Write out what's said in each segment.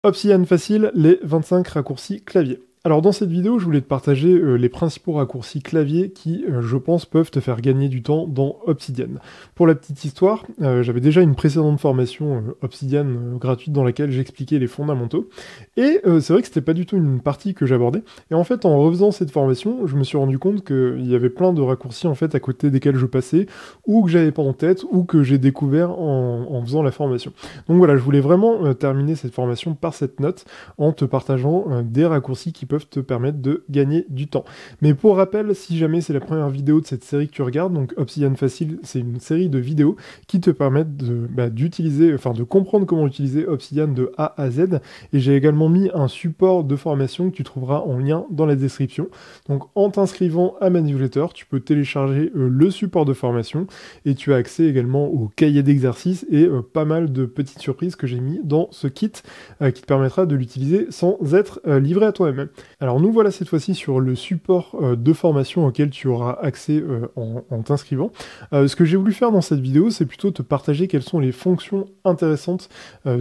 Obsidian facile, les 25 raccourcis clavier. Alors dans cette vidéo, je voulais te partager les principaux raccourcis clavier qui, je pense, peuvent te faire gagner du temps dans Obsidian. Pour la petite histoire, j'avais déjà une précédente formation Obsidian gratuite dans laquelle j'expliquais les fondamentaux. Et c'est vrai que c'était pas du tout une partie que j'abordais. Et en fait, en refaisant cette formation, je me suis rendu compte qu'il y avait plein de raccourcis en fait à côté desquels je passais, ou que j'avais pas en tête, ou que j'ai découvert en faisant la formation. Donc voilà, je voulais vraiment terminer cette formation par cette note en te partageant des raccourcis qui peuvent te permettre de gagner du temps. Mais pour rappel, si jamais c'est la première vidéo de cette série que tu regardes, donc Obsidian Facile, c'est une série de vidéos qui te permettent d'utiliser, enfin de comprendre comment utiliser Obsidian de A à Z. Et j'ai également mis un support de formation que tu trouveras en lien dans la description. Donc en t'inscrivant à ma newsletter, tu peux télécharger le support de formation et tu as accès également au cahier d'exercices et pas mal de petites surprises que j'ai mis dans ce kit qui te permettra de l'utiliser sans être livré à toi-même. Alors nous voilà cette fois-ci sur le support de formation auquel tu auras accès en t'inscrivant. Ce que j'ai voulu faire dans cette vidéo, c'est plutôt te partager quelles sont les fonctions intéressantes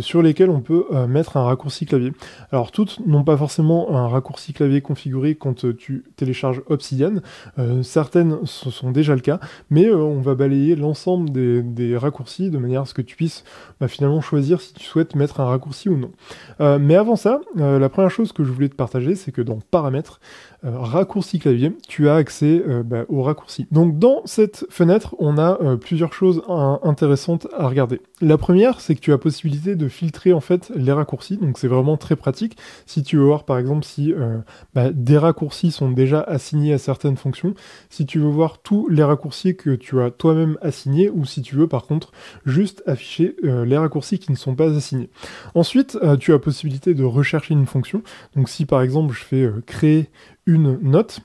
sur lesquelles on peut mettre un raccourci clavier. Alors toutes n'ont pas forcément un raccourci clavier configuré quand tu télécharges Obsidian. Certaines ce sont déjà le cas, mais on va balayer l'ensemble des raccourcis de manière à ce que tu puisses finalement choisir si tu souhaites mettre un raccourci ou non. Mais avant ça, la première chose que je voulais te partager, c'est que dans Paramètres, raccourci clavier, tu as accès aux raccourcis. Donc dans cette fenêtre, on a plusieurs choses intéressantes à regarder. La première, c'est que tu as possibilité de filtrer en fait les raccourcis, donc c'est vraiment très pratique. Si tu veux voir par exemple si des raccourcis sont déjà assignés à certaines fonctions, si tu veux voir tous les raccourcis que tu as toi-même assignés, ou si tu veux par contre juste afficher les raccourcis qui ne sont pas assignés. Ensuite, tu as possibilité de rechercher une fonction. Donc si par exemple je fais créer une note,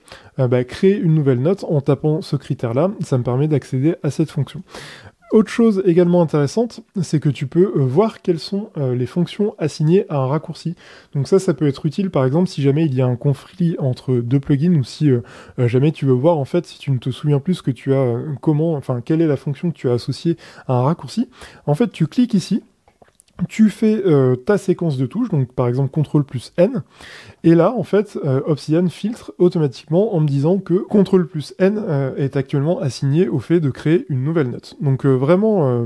créer une nouvelle note en tapant ce critère-là, ça me permet d'accéder à cette fonction. Autre chose également intéressante, c'est que tu peux voir quelles sont les fonctions assignées à un raccourci. Donc ça peut être utile par exemple si jamais il y a un conflit entre deux plugins ou si jamais tu veux voir en fait si tu ne te souviens plus que tu as quelle est la fonction que tu as associée à un raccourci. En fait, tu cliques ici. Tu fais ta séquence de touches, donc par exemple CTRL plus N, et là en fait Obsidian filtre automatiquement en me disant que CTRL plus N est actuellement assigné au fait de créer une nouvelle note. Donc vraiment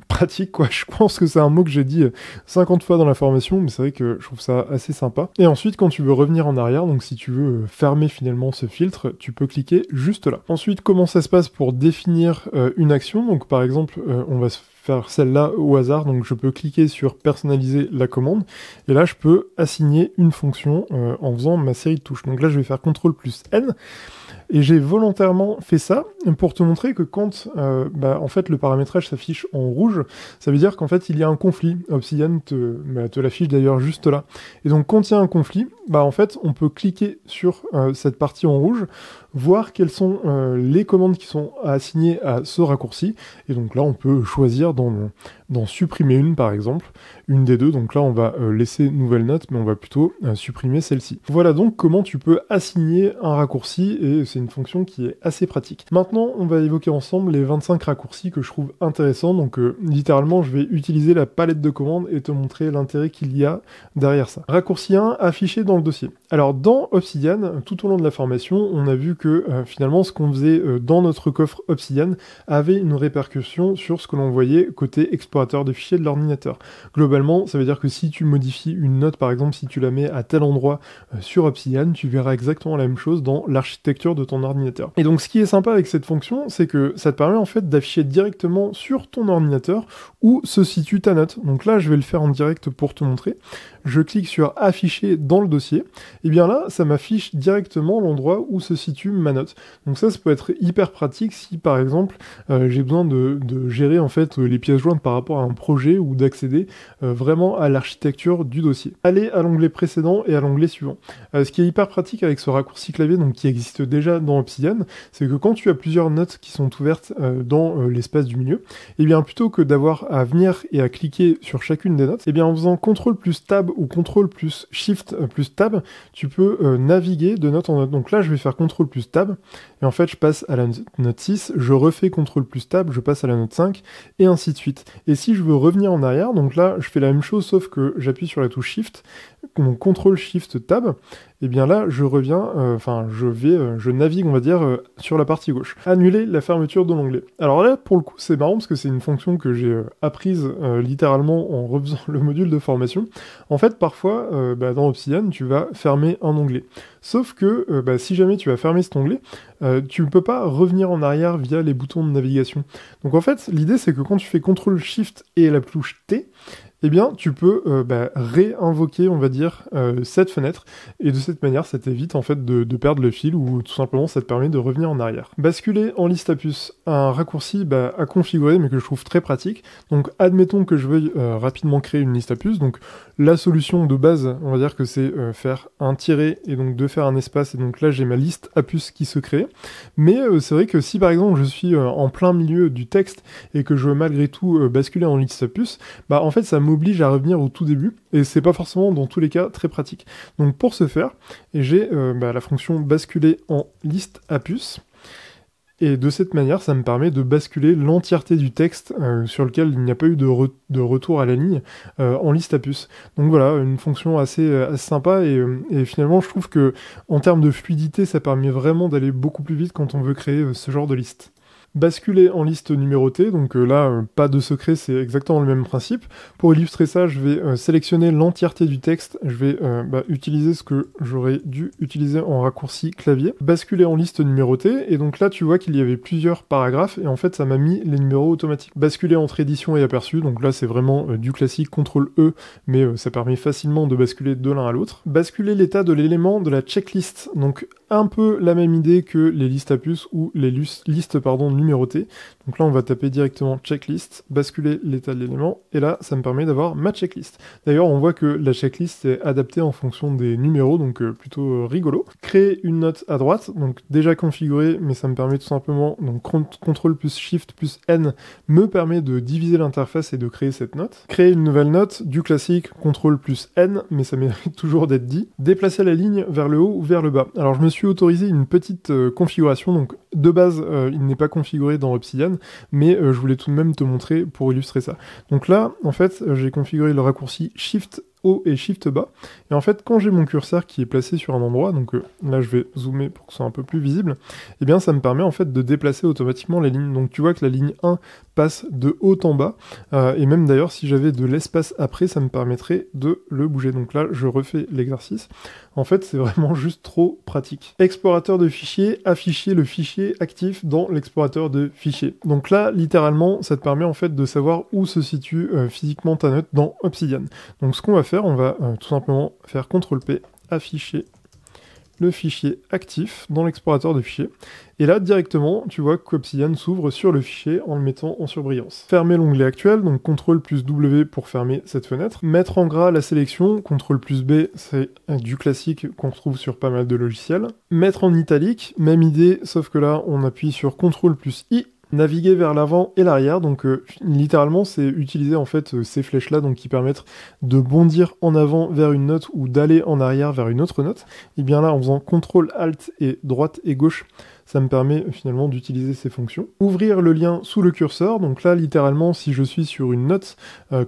pratique quoi, je pense que c'est un mot que j'ai dit 50 fois dans la formation, mais c'est vrai que je trouve ça assez sympa. Et ensuite quand tu veux revenir en arrière, donc si tu veux fermer finalement ce filtre, tu peux cliquer juste là. Ensuite comment ça se passe pour définir une action, donc par exemple on va se faire celle-là au hasard, donc je peux cliquer sur personnaliser la commande, et là je peux assigner une fonction en faisant ma série de touches. Donc là je vais faire CTRL plus N, et j'ai volontairement fait ça pour te montrer que quand en fait le paramétrage s'affiche en rouge, ça veut dire qu'en fait il y a un conflit. Obsidian te l'affiche d'ailleurs juste là. Et donc quand il y a un conflit, en fait on peut cliquer sur cette partie en rouge, voir quelles sont les commandes qui sont assignées à ce raccourci, et donc là on peut choisir d'en supprimer une par exemple, une des deux, donc là on va laisser nouvelle note, mais on va plutôt supprimer celle-ci. Voilà donc comment tu peux assigner un raccourci, et c'est une fonction qui est assez pratique. Maintenant on va évoquer ensemble les 25 raccourcis que je trouve intéressants, donc littéralement je vais utiliser la palette de commandes et te montrer l'intérêt qu'il y a derrière ça. Raccourci 1, affiché dans le dossier. Alors dans Obsidian, tout au long de la formation, on a vu que finalement ce qu'on faisait dans notre coffre Obsidian avait une répercussion sur ce que l'on voyait côté explorateur de fichiers de l'ordinateur. Globalement, ça veut dire que si tu modifies une note, par exemple si tu la mets à tel endroit sur Obsidian, tu verras exactement la même chose dans l'architecture de ton ordinateur. Et donc ce qui est sympa avec cette fonction, c'est que ça te permet en fait d'afficher directement sur ton ordinateur où se situe ta note. Donc là, je vais le faire en direct pour te montrer. Je clique sur afficher dans le dossier, et bien là, ça m'affiche directement l'endroit où se situe ma note. Donc ça peut être hyper pratique si par exemple j'ai besoin de gérer en fait les pièces jointes par rapport à un projet ou d'accéder vraiment à l'architecture du dossier. Allez à l'onglet précédent et à l'onglet suivant. Ce qui est hyper pratique avec ce raccourci clavier, donc qui existe déjà dans Obsidian, c'est que quand tu as plusieurs notes qui sont ouvertes dans l'espace du milieu, et bien plutôt que d'avoir à venir et à cliquer sur chacune des notes, et bien en faisant CTRL plus Tab ou CTRL plus Shift plus Tab, tu peux naviguer de note en note. Donc là, je vais faire CTRL plus Tab, et en fait, je passe à la note 6, je refais CTRL plus Tab, je passe à la note 5, et ainsi de suite. Et si je veux revenir en arrière, donc là, je fais la même chose, sauf que j'appuie sur la touche Shift, mon CTRL Shift Tab, et bien là, je reviens, je navigue, on va dire, sur la partie gauche. Annuler la fermeture de l'onglet. Alors là, pour le coup, c'est marrant parce que c'est une fonction que j'ai apprise littéralement en refaisant le module de formation. En fait, parfois, dans Obsidian, tu vas fermer un onglet. Sauf que si jamais tu vas fermer cet onglet, tu ne peux pas revenir en arrière via les boutons de navigation. Donc en fait, l'idée c'est que quand tu fais CTRL SHIFT et la touche T, eh bien, tu peux réinvoquer, on va dire, cette fenêtre, et de cette manière, ça t'évite en fait de perdre le fil, ou tout simplement, ça te permet de revenir en arrière. Basculer en liste à puces, un raccourci à configurer, mais que je trouve très pratique. Donc, admettons que je veuille rapidement créer une liste à puces. Donc, la solution de base, on va dire que c'est faire un tiret, et donc de faire un espace, et donc là, j'ai ma liste à puces qui se crée. Mais c'est vrai que si, par exemple, je suis en plein milieu du texte, et que je veux malgré tout basculer en liste à puces, en fait, ça m'oblige à revenir au tout début, et c'est pas forcément dans tous les cas très pratique. Donc pour ce faire, j'ai la fonction basculer en liste à puces, et de cette manière, ça me permet de basculer l'entièreté du texte sur lequel il n'y a pas eu de retour à la ligne en liste à puces. Donc voilà, une fonction assez sympa, et finalement je trouve que en termes de fluidité, ça permet vraiment d'aller beaucoup plus vite quand on veut créer ce genre de liste. Basculer en liste numérotée, donc là, pas de secret, c'est exactement le même principe. Pour illustrer ça, je vais sélectionner l'entièreté du texte, je vais utiliser ce que j'aurais dû utiliser en raccourci clavier. Basculer en liste numérotée, et donc là, tu vois qu'il y avait plusieurs paragraphes, et en fait, ça m'a mis les numéros automatiques. Basculer entre édition et aperçu, donc là, c'est vraiment du classique CTRL-E, mais ça permet facilement de basculer de l'un à l'autre. Basculer l'état de l'élément de la checklist, donc un peu la même idée que les listes à puces ou les listes numérotées. Donc là, on va taper directement checklist, basculer l'état de l'élément, et là, ça me permet d'avoir ma checklist. D'ailleurs, on voit que la checklist est adaptée en fonction des numéros, donc plutôt rigolo. Créer une note à droite, donc déjà configurée, mais ça me permet tout simplement, donc CTRL plus SHIFT plus N me permet de diviser l'interface et de créer cette note. Créer une nouvelle note, du classique, CTRL plus N, mais ça mérite toujours d'être dit. Déplacer la ligne vers le haut ou vers le bas. Alors, je me suis autorisé une petite configuration, donc de base, il n'est pas configuré dans Obsidian, mais je voulais tout de même te montrer pour illustrer ça. Donc là, en fait, j'ai configuré le raccourci Shift haut et Shift bas, et en fait, quand j'ai mon curseur qui est placé sur un endroit, donc là je vais zoomer pour que ce soit un peu plus visible, et bien ça me permet en fait de déplacer automatiquement les lignes. Donc tu vois que la ligne 1 passe de haut en bas, et même d'ailleurs si j'avais de l'espace après, ça me permettrait de le bouger. Donc là, je refais l'exercice. En fait, c'est vraiment juste trop pratique. Explorateur de fichiers, afficher le fichier actif dans l'explorateur de fichiers. Donc là, littéralement, ça te permet en fait de savoir où se situe physiquement ta note dans Obsidian. Donc ce qu'on va faire, on va tout simplement faire CTRL-P, afficher le fichier actif dans l'explorateur de fichiers. Et là, directement, tu vois qu'Obsidian s'ouvre sur le fichier en le mettant en surbrillance. Fermer l'onglet actuel, donc CTRL plus W pour fermer cette fenêtre. Mettre en gras la sélection, CTRL plus B, c'est du classique qu'on retrouve sur pas mal de logiciels. Mettre en italique, même idée, sauf que là, on appuie sur CTRL plus I. Naviguer vers l'avant et l'arrière, donc littéralement c'est utiliser en fait ces flèches là donc qui permettent de bondir en avant vers une note ou d'aller en arrière vers une autre note. Et bien là en faisant CTRL ALT et droite et gauche, ça me permet finalement d'utiliser ces fonctions. Ouvrir le lien sous le curseur, donc là littéralement si je suis sur une note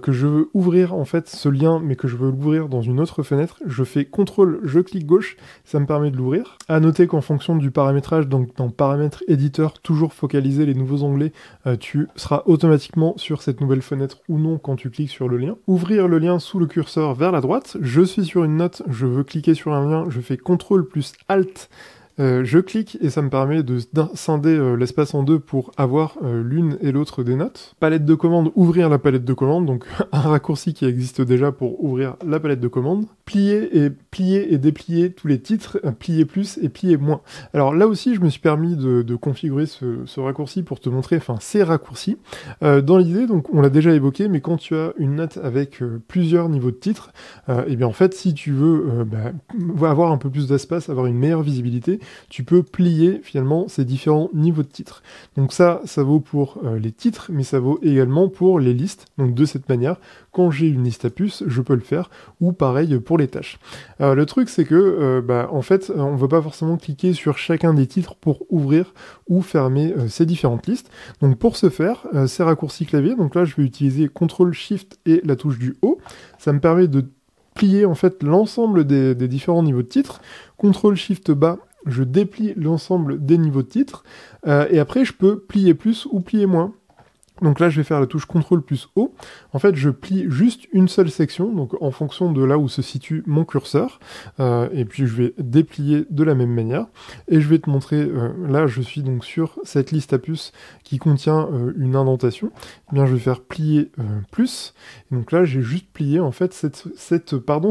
que je veux ouvrir en fait ce lien mais que je veux l'ouvrir dans une autre fenêtre, je fais CTRL, je clique gauche, ça me permet de l'ouvrir. À noter qu'en fonction du paramétrage, donc dans paramètres éditeur, toujours focaliser les nouveaux onglets, tu seras automatiquement sur cette nouvelle fenêtre ou non quand tu cliques sur le lien. Ouvrir le lien sous le curseur vers la droite, je suis sur une note, je veux cliquer sur un lien, je fais CTRL plus ALT, je clique et ça me permet de scinder l'espace en deux pour avoir l'une et l'autre des notes. Palette de commande, ouvrir la palette de commande, donc un raccourci qui existe déjà pour ouvrir la palette de commande. Plier et déplier tous les titres, plier plus et plier moins. Alors là aussi, je me suis permis de configurer ce raccourci pour te montrer, enfin ces raccourcis. Dans l'idée, donc on l'a déjà évoqué, mais quand tu as une note avec plusieurs niveaux de titres, et bien en fait, si tu veux avoir un peu plus d'espace, avoir une meilleure visibilité, tu peux plier finalement ces différents niveaux de titres. Donc ça vaut pour les titres, mais ça vaut également pour les listes. Donc de cette manière, quand j'ai une liste à puces, je peux le faire, ou pareil pour les tâches. Le truc c'est que, en fait, on ne veut pas forcément cliquer sur chacun des titres pour ouvrir ou fermer ces différentes listes. Donc pour ce faire, ces raccourcis clavier, donc là je vais utiliser CTRL SHIFT et la touche du haut. Ça me permet de plier en fait l'ensemble des différents niveaux de titres. CTRL SHIFT bas, je déplie l'ensemble des niveaux de titres. Et après je peux plier plus ou plier moins. Donc là, je vais faire la touche CTRL plus O. En fait, je plie juste une seule section, donc en fonction de là où se situe mon curseur. Et puis, je vais déplier de la même manière. Et je vais te montrer, là, je suis donc sur cette liste à puces qui contient une indentation. Eh bien, je vais faire plier plus. Et donc là, j'ai juste plié, en fait, cette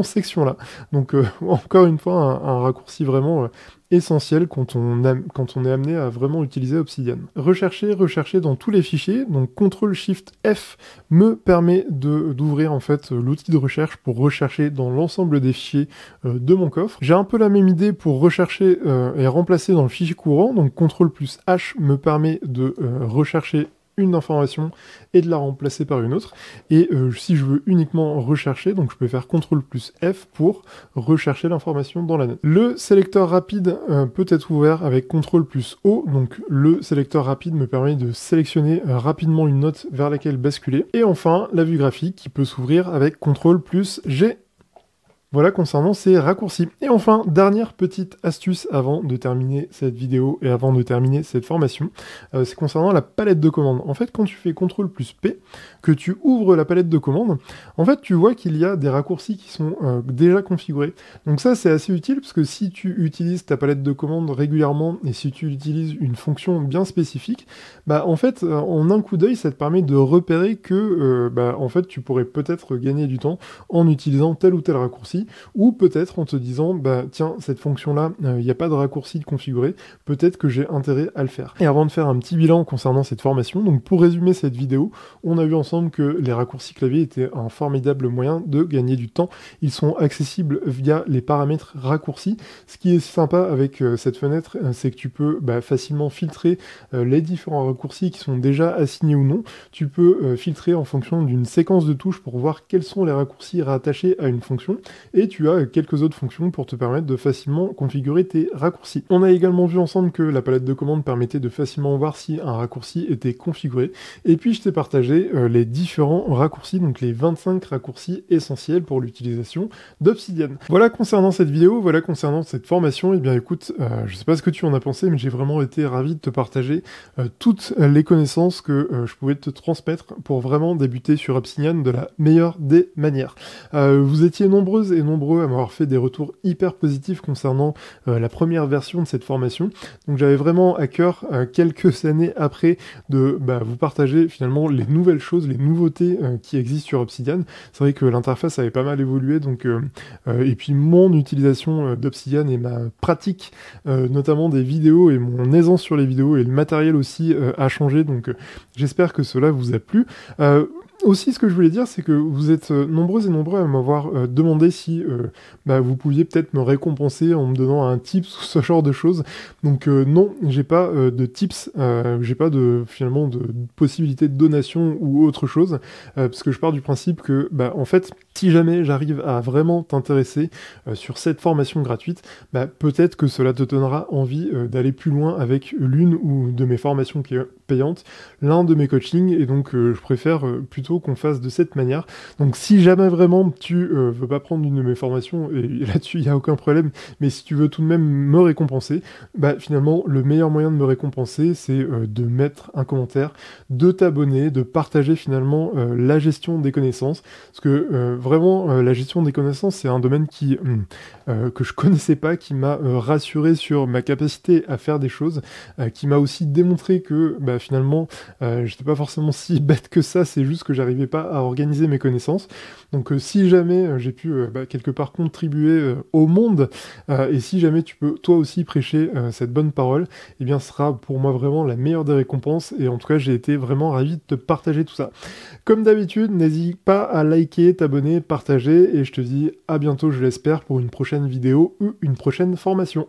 section-là. Donc, encore une fois, un raccourci vraiment essentiel quand on est amené à vraiment utiliser Obsidian. Rechercher dans tous les fichiers, donc CTRL-SHIFT-F me permet d'ouvrir en fait l'outil de recherche pour rechercher dans l'ensemble des fichiers de mon coffre. J'ai un peu la même idée pour rechercher et remplacer dans le fichier courant, donc CTRL+H me permet de rechercher une information et de la remplacer par une autre. Et si je veux uniquement rechercher, donc je peux faire CTRL+F pour rechercher l'information dans la note. Le sélecteur rapide peut être ouvert avec CTRL+O, donc le sélecteur rapide me permet de sélectionner rapidement une note vers laquelle basculer. Et enfin, la vue graphique qui peut s'ouvrir avec CTRL+G. Voilà concernant ces raccourcis. Et enfin, dernière petite astuce avant de terminer cette vidéo et avant de terminer cette formation, c'est concernant la palette de commandes. En fait, quand tu fais CTRL+P, que tu ouvres la palette de commandes, en fait, tu vois qu'il y a des raccourcis qui sont déjà configurés. Donc ça, c'est assez utile parce que si tu utilises ta palette de commandes régulièrement et si tu utilises une fonction bien spécifique, en fait, en un coup d'œil, ça te permet de repérer que, en fait, tu pourrais peut-être gagner du temps en utilisant tel ou tel raccourci, ou peut-être en te disant, tiens, cette fonction-là, il n'y a pas de raccourci de configuré, peut-être que j'ai intérêt à le faire. Et avant de faire un petit bilan concernant cette formation, donc pour résumer cette vidéo, on a vu ensemble que les raccourcis clavier étaient un formidable moyen de gagner du temps. Ils sont accessibles via les paramètres raccourcis. Ce qui est sympa avec cette fenêtre, c'est que tu peux facilement filtrer les différents raccourcis qui sont déjà assignés ou non. Tu peux filtrer en fonction d'une séquence de touches pour voir quels sont les raccourcis rattachés à une fonction. Et tu as quelques autres fonctions pour te permettre de facilement configurer tes raccourcis. On a également vu ensemble que la palette de commandes permettait de facilement voir si un raccourci était configuré. Et puis je t'ai partagé les différents raccourcis, donc les 25 raccourcis essentiels pour l'utilisation d'Obsidian. Voilà concernant cette vidéo, voilà concernant cette formation. Et bien écoute, je sais pas ce que tu en as pensé, mais j'ai vraiment été ravi de te partager toutes les connaissances que je pouvais te transmettre pour vraiment débuter sur Obsidian de la meilleure des manières. Vous étiez nombreuses et nombreux à m'avoir fait des retours hyper positifs concernant la première version de cette formation. Donc j'avais vraiment à cœur, quelques années après, de vous partager finalement les nouvelles choses, les nouveautés qui existent sur Obsidian. C'est vrai que l'interface avait pas mal évolué, donc et puis mon utilisation d'Obsidian et ma pratique, notamment des vidéos et mon aisance sur les vidéos et le matériel aussi a changé, donc j'espère que cela vous a plu. Aussi, ce que je voulais dire, c'est que vous êtes nombreux et nombreux à m'avoir demandé si vous pouviez peut-être me récompenser en me donnant un tips ou ce genre de choses. Donc non, j'ai pas de tips, j'ai pas finalement de possibilité de donation ou autre chose, parce que je pars du principe que, en fait, si jamais j'arrive à vraiment t'intéresser sur cette formation gratuite, peut-être que cela te donnera envie d'aller plus loin avec l'une ou de mes formations payantes, l'un de mes coachings, et donc je préfère plutôt qu'on fasse de cette manière. Donc si jamais vraiment tu veux pas prendre une de mes formations, et là-dessus il n'y a aucun problème, mais si tu veux tout de même me récompenser, finalement le meilleur moyen de me récompenser, c'est de mettre un commentaire, de t'abonner, de partager finalement la gestion des connaissances, parce que vraiment la gestion des connaissances, c'est un domaine que je connaissais pas, qui m'a rassuré sur ma capacité à faire des choses, qui m'a aussi démontré que finalement j'étais pas forcément si bête que ça, c'est juste que j'arrivais pas à organiser mes connaissances. Donc si jamais j'ai pu quelque part contribuer au monde, et si jamais tu peux toi aussi prêcher cette bonne parole, eh bien ce sera pour moi vraiment la meilleure des récompenses, et en tout cas j'ai été vraiment ravi de te partager tout ça. Comme d'habitude, n'hésite pas à liker, t'abonner, partager, et je te dis à bientôt, je l'espère, pour une prochaine vidéo ou une prochaine formation.